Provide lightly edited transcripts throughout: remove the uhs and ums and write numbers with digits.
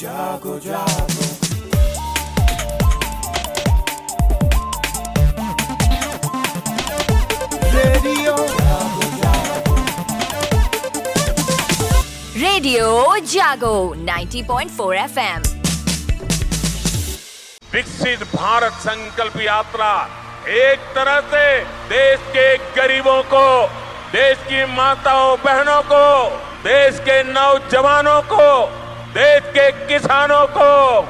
जागो जागो रेडियो जागो 90.4 FM। विकसित भारत संकल्प यात्रा एक तरह से देश के गरीबों को, देश की माताओं बहनों को, देश के नौजवानों को, देश के किसानों को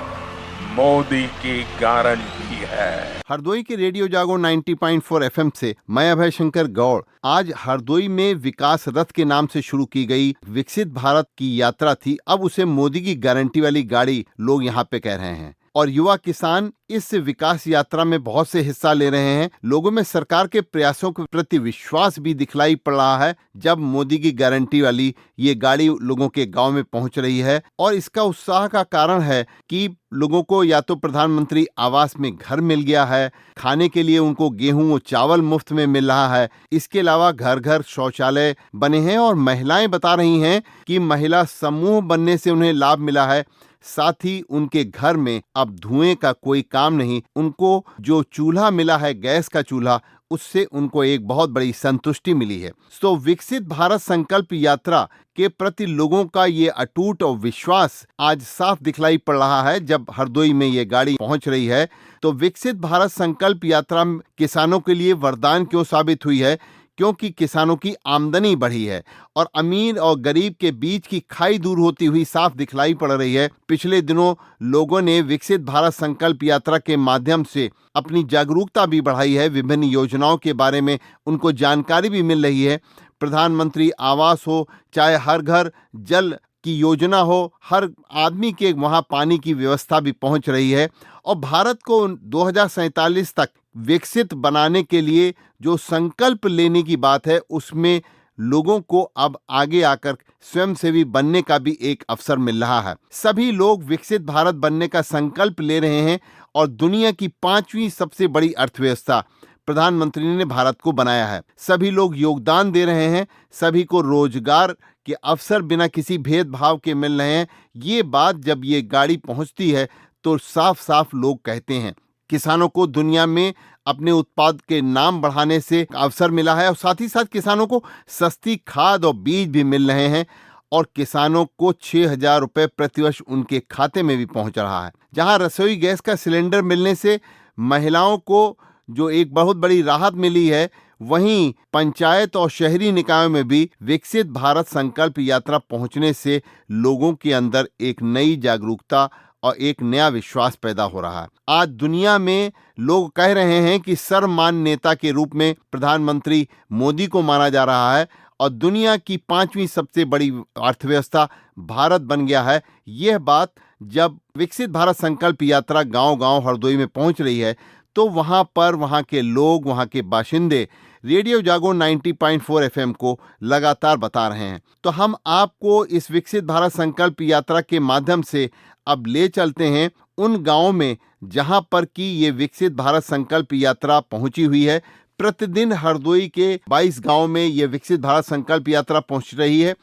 मोदी की गारंटी है। हरदोई के रेडियो जागो 90.4 FM से मैं अभय शंकर गौड़। आज हरदोई में विकास रथ के नाम से शुरू की गई विकसित भारत की यात्रा थी। अब उसे मोदी की गारंटी वाली गाड़ी लोग यहाँ पे कह रहे हैं और युवा किसान इस विकास यात्रा में बहुत से हिस्सा ले रहे हैं। लोगों में सरकार के प्रयासों के प्रति विश्वास भी दिखलाई पड़ रहा है जब मोदी की गारंटी वाली ये गाड़ी लोगों के गांव में पहुंच रही है। और इसका उत्साह का कारण है कि लोगों को या तो प्रधानमंत्री आवास में घर मिल गया है, खाने के लिए उनको गेहूं और चावल मुफ्त में मिल रहा है। इसके अलावा घर घर शौचालय बने हैं और महिलाएं बता रही हैं कि महिला समूह बनने से उन्हें लाभ मिला है। साथ ही उनके घर में अब धुएं का कोई काम नहीं। उनको जो चूल्हा मिला है, गैस का चूल्हा, उससे उनको एक बहुत बड़ी संतुष्टि मिली है। तो विकसित भारत संकल्प यात्रा के प्रति लोगों का ये अटूट और विश्वास आज साफ दिखलाई पड़ रहा है जब हरदोई में ये गाड़ी पहुंच रही है। तो विकसित भारत संकल्प यात्रा किसानों के लिए वरदान क्यों साबित हुई है? क्योंकि किसानों की आमदनी बढ़ी है और अमीर और गरीब के बीच की खाई दूर होती हुई साफ दिखलाई पड़ रही है। पिछले दिनों लोगों ने विकसित भारत संकल्प यात्रा के माध्यम से अपनी जागरूकता भी बढ़ाई है। विभिन्न योजनाओं के बारे में उनको जानकारी भी मिल रही है। प्रधानमंत्री आवास हो, चाहे हर घर जल की योजना हो, हर आदमी के वहाँ पानी की व्यवस्था भी पहुँच रही है। और भारत को 2047 तक विकसित बनाने के लिए जो संकल्प लेने की बात है, उसमें लोगों को अब आगे आकर स्वयंसेवी बनने का भी एक अवसर मिल रहा है। सभी लोग विकसित भारत बनने का संकल्प ले रहे हैं और दुनिया की 5वीं सबसे बड़ी अर्थव्यवस्था प्रधानमंत्री ने भारत को बनाया है। सभी लोग योगदान दे रहे हैं, सभी को रोजगार के अवसर बिना किसी भेदभाव के मिल रहे हैं। ये बात जब ये गाड़ी पहुंचती है तो साफ साफ लोग कहते हैं। किसानों को दुनिया में अपने उत्पाद के नाम बढ़ाने से अवसर मिला है और साथ ही साथ किसानों को सस्ती खाद और बीज भी मिल रहे हैं और किसानों को 6,000 रुपये प्रतिवर्ष उनके खाते में भी पहुंच रहा है। जहां रसोई गैस का सिलेंडर मिलने से महिलाओं को जो एक बहुत बड़ी राहत मिली है, वहीं पंचायत और शहरी निकायों में भी विकसित भारत संकल्प यात्रा पहुंचने से लोगों के अंदर एक नई जागरूकता और एक नया विश्वास पैदा हो रहा है। आज दुनिया में लोग कह रहे हैं कि सर्वमान्य नेता के रूप में प्रधानमंत्री मोदी को माना जा रहा है और दुनिया की 5वीं सबसे बड़ी अर्थव्यवस्था भारत बन गया है। यह बात जब विकसित भारत संकल्प यात्रा गांव-गांव हरदोई में पहुंच रही है तो वहां पर वहां के लोग, वहां के बाशिंदे रेडियो जागो 90.4 FM को लगातार बता रहे हैं। तो हम आपको इस विकसित भारत संकल्प यात्रा के माध्यम से अब ले चलते हैं उन गांवों में जहां पर कि ये विकसित भारत संकल्प यात्रा पहुंची हुई है। प्रतिदिन हरदोई के 22 गांव में ये विकसित भारत संकल्प यात्रा पहुंच रही है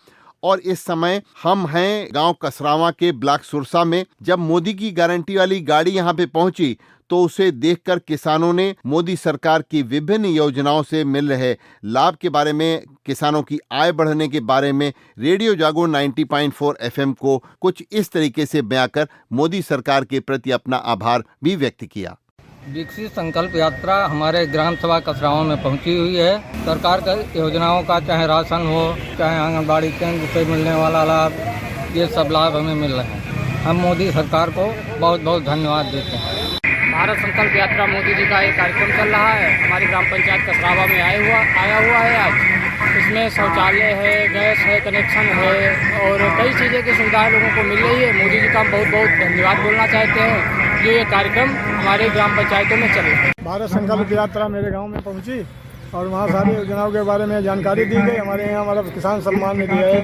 और इस समय हम हैं गांव कसरावा के ब्लॉक सुरसा में। जब मोदी की गारंटी वाली गाड़ी यहां पे पहुंची तो उसे देखकर किसानों ने मोदी सरकार की विभिन्न योजनाओं से मिल रहे लाभ के बारे में, किसानों की आय बढ़ने के बारे में रेडियो जागो 90.4 FM को कुछ इस तरीके से बयां कर मोदी सरकार के प्रति अपना आभार भी व्यक्त किया। विकसित संकल्प यात्रा हमारे ग्राम सभा कसराओं में पहुंची हुई है। सरकार का योजनाओं का चाहे राशन हो, चाहे आंगनबाड़ी केंद्र से मिलने वाला लाभ, ये सब लाभ हमें मिल रहे हैं। हम मोदी सरकार को बहुत बहुत धन्यवाद देते हैं। भारत संकल्प यात्रा मोदी जी का एक कार्यक्रम चल रहा है। हमारी ग्राम पंचायत कसरावा में आया हुआ है आज। इसमें शौचालय है, गैस है, कनेक्शन है और कई चीज़ें की सुविधाएं लोगों को मिल रही है। मोदी जी का हम बहुत बहुत धन्यवाद बोलना चाहते हैं जो ये कार्यक्रम हमारे ग्राम पंचायतों में चल रहा है। भारत संकल्प यात्रा मेरे गाँव में पहुँची और वहाँ सारी योजनाओं के बारे में जानकारी दी गई। हमारे यहाँ मतलब किसान सम्मान निधि है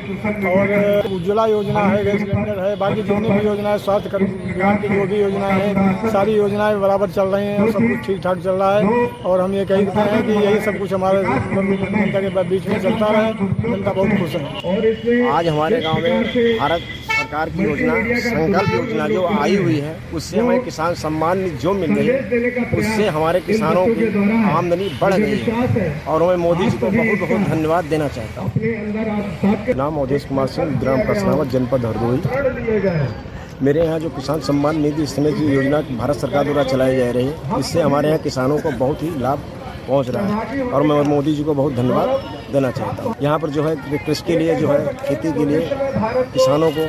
और उज्ज्वला योजना है, गैस सिलेंडर है, बाकी जितनी भी योजनाएं, स्वास्थ्य विभाग की जो भी योजनाएं हैं, सारी योजनाएं बराबर चल रही हैं और सब कुछ ठीक ठाक चल रहा है। और हम ये कहते हैं कि यही सब कुछ हमारे जनता के बीच में चलता रहे। जनता बहुत खुश है। आज हमारे गाँव में भारत सरकार की योजना संकल्प योजना जो आई हुई है, उससे हमें किसान सम्मान निधि जो मिल रही है, उससे हमारे किसानों की आमदनी बढ़ गई है और मैं मोदी जी को बहुत बहुत धन्यवाद देना चाहता हूँ। नाम अवधेश कुमार सिंह, ग्राम कसरावत, जनपद हरदोई। मेरे यहाँ जो किसान सम्मान निधि इस समय की योजना भारत सरकार द्वारा चलाई जा रही है, इससे हमारे यहाँ किसानों को बहुत ही लाभ पहुँच रहा है और मैं मोदी जी को बहुत धन्यवाद देना चाहता हूँ। यहाँ पर जो है कृषि के लिए जो है खेती के लिए किसानों को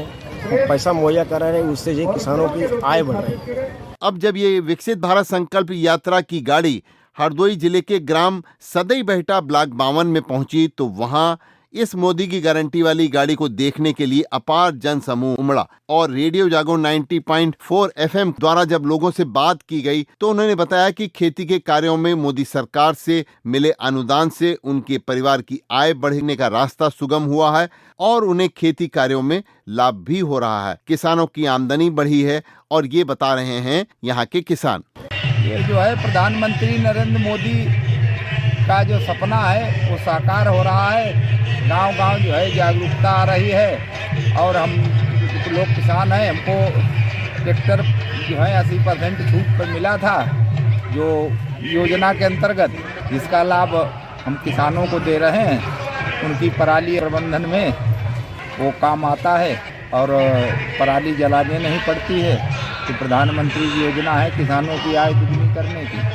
पैसा मुहैया करा रहे हैं, उससे ये किसानों की आय बढ़ रही है। अब जब ये विकसित भारत संकल्प यात्रा की गाड़ी हरदोई जिले के ग्राम सदई बहेटा ब्लॉक 52 में पहुंची तो वहां इस मोदी की गारंटी वाली गाड़ी को देखने के लिए अपार जन समूह उमड़ा और रेडियो जागो 90.4 FM द्वारा जब लोगों से बात की गई तो उन्होंने बताया कि खेती के कार्यों में मोदी सरकार से मिले अनुदान से उनके परिवार की आय बढ़ने का रास्ता सुगम हुआ है और उन्हें खेती कार्यों में लाभ भी हो रहा है। किसानों की आमदनी बढ़ी है और ये बता रहे हैं यहाँ के किसान। ये जो है प्रधानमंत्री नरेंद्र मोदी का जो सपना है वो साकार हो रहा है। गांव-गांव जो है जागरूकता आ रही है और हम लोग किसान हैं, हमको ट्रैक्टर जो है 80% छूट पर मिला था जो योजना के अंतर्गत, जिसका लाभ हम किसानों को दे रहे हैं। उनकी पराली प्रबंधन में वो काम आता है और पराली जलाने नहीं पड़ती है। तो प्रधानमंत्री की योजना है किसानों की आय दुगनी करने की,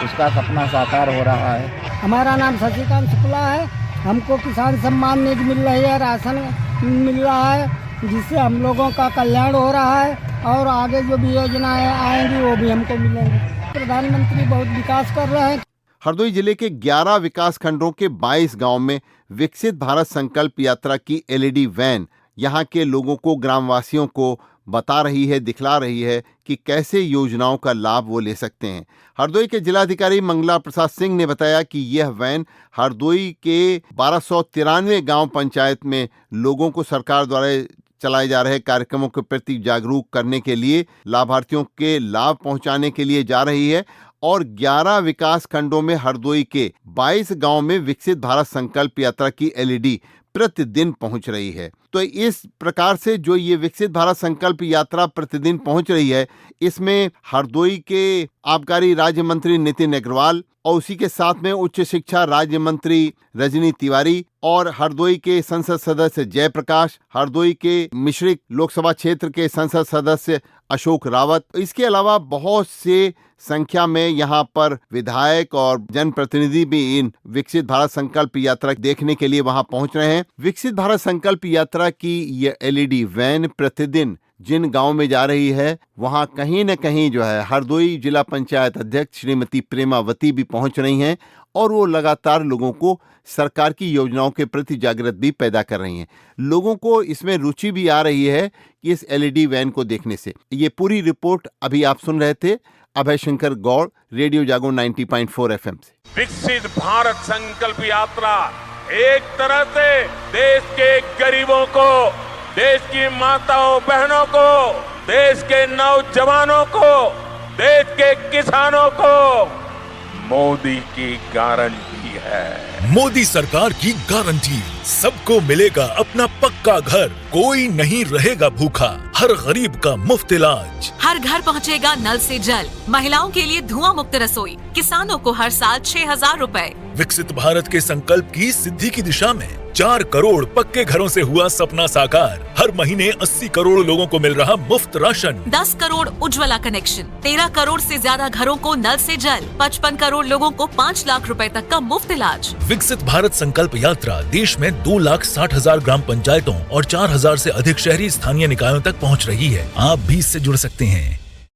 उसका सपना साकार हो रहा है। हमारा नाम शशिकांत शुक्ला है। हमको किसान सम्मान निधि मिल रही है, राशन मिल रहा है, जिससे हम लोगों का कल्याण हो रहा है और आगे जो भी योजनाएं आएंगी वो भी हमको मिलेंगी। प्रधानमंत्री बहुत विकास कर रहे हैं। हरदोई जिले के 11 विकास खंडों के 22 गांव में विकसित भारत संकल्प यात्रा की LED वैन यहाँ के लोगों को, ग्रामवासियों को बता रही है, दिखला रही है कि कैसे योजनाओं का लाभ वो ले सकते हैं। हरदोई के जिलाधिकारी मंगला प्रसाद सिंह ने बताया कि यह वैन हरदोई के 1293 गांव पंचायत में लोगों को सरकार द्वारा चलाए जा रहे कार्यक्रमों के प्रति जागरूक करने के लिए, लाभार्थियों के लाभ पहुंचाने के लिए जा रही है और 11 विकास खंडों में हरदोई के 22 गांव में विकसित भारत संकल्प यात्रा की LED प्रतिदिन पहुंच रही है। तो इस प्रकार से जो ये विकसित भारत संकल्प यात्रा प्रतिदिन पहुंच रही है, इसमें हरदोई के आबकारी राज्य मंत्री नितिन अग्रवाल और उसी के साथ में उच्च शिक्षा राज्य मंत्री रजनी तिवारी और हरदोई के संसद सदस्य जयप्रकाश, हरदोई के मिश्रिक लोकसभा क्षेत्र के संसद सदस्य अशोक रावत, इसके अलावा बहुत से संख्या में यहाँ पर विधायक और जनप्रतिनिधि भी इन विकसित भारत संकल्प यात्रा देखने के लिए वहां पहुंच रहे हैं। विकसित भारत संकल्प यात्रा की ये LED वैन प्रतिदिन जिन गांव में जा रही है वहां कहीं न कहीं जो है हरदोई जिला पंचायत अध्यक्ष श्रीमती प्रेमावती भी पहुंच रही हैं और वो लगातार लोगों को सरकार की योजनाओं के प्रति जागृत भी पैदा कर रही हैं। लोगों को इसमें रुचि भी आ रही है कि इस LED वैन को देखने से। ये पूरी रिपोर्ट अभी आप सुन रहे थे अभय शंकर गौड़, रेडियो जागो 90.4 FM से। विकसित भारत संकल्प यात्रा एक तरह से देश के गरीबों को, देश की माताओं बहनों को, देश के नौजवानों को, देश के किसानों को मोदी की गारंटी है। मोदी सरकार की गारंटी, सबको मिलेगा अपना पक्का घर, कोई नहीं रहेगा भूखा, हर गरीब का मुफ्त इलाज, हर घर पहुंचेगा नल से जल, महिलाओं के लिए धुआं मुक्त रसोई, किसानों को हर साल 6,000 रुपए। विकसित भारत के संकल्प की सिद्धि की दिशा में 4 करोड़ पक्के घरों से हुआ सपना साकार। हर महीने 80 करोड़ लोगों को मिल रहा मुफ्त राशन, 10 करोड़ उज्ज्वला कनेक्शन, 13 करोड़ से ज्यादा घरों को नल से जल, 55 करोड़ लोगों को 5 लाख रुपए तक का मुफ्त इलाज। विकसित भारत संकल्प यात्रा देश में 2,60,000 ग्राम पंचायतों और 4,000 से अधिक शहरी स्थानीय निकायों तक पहुंच रही है। आप भी इससे जुड़ सकते हैं।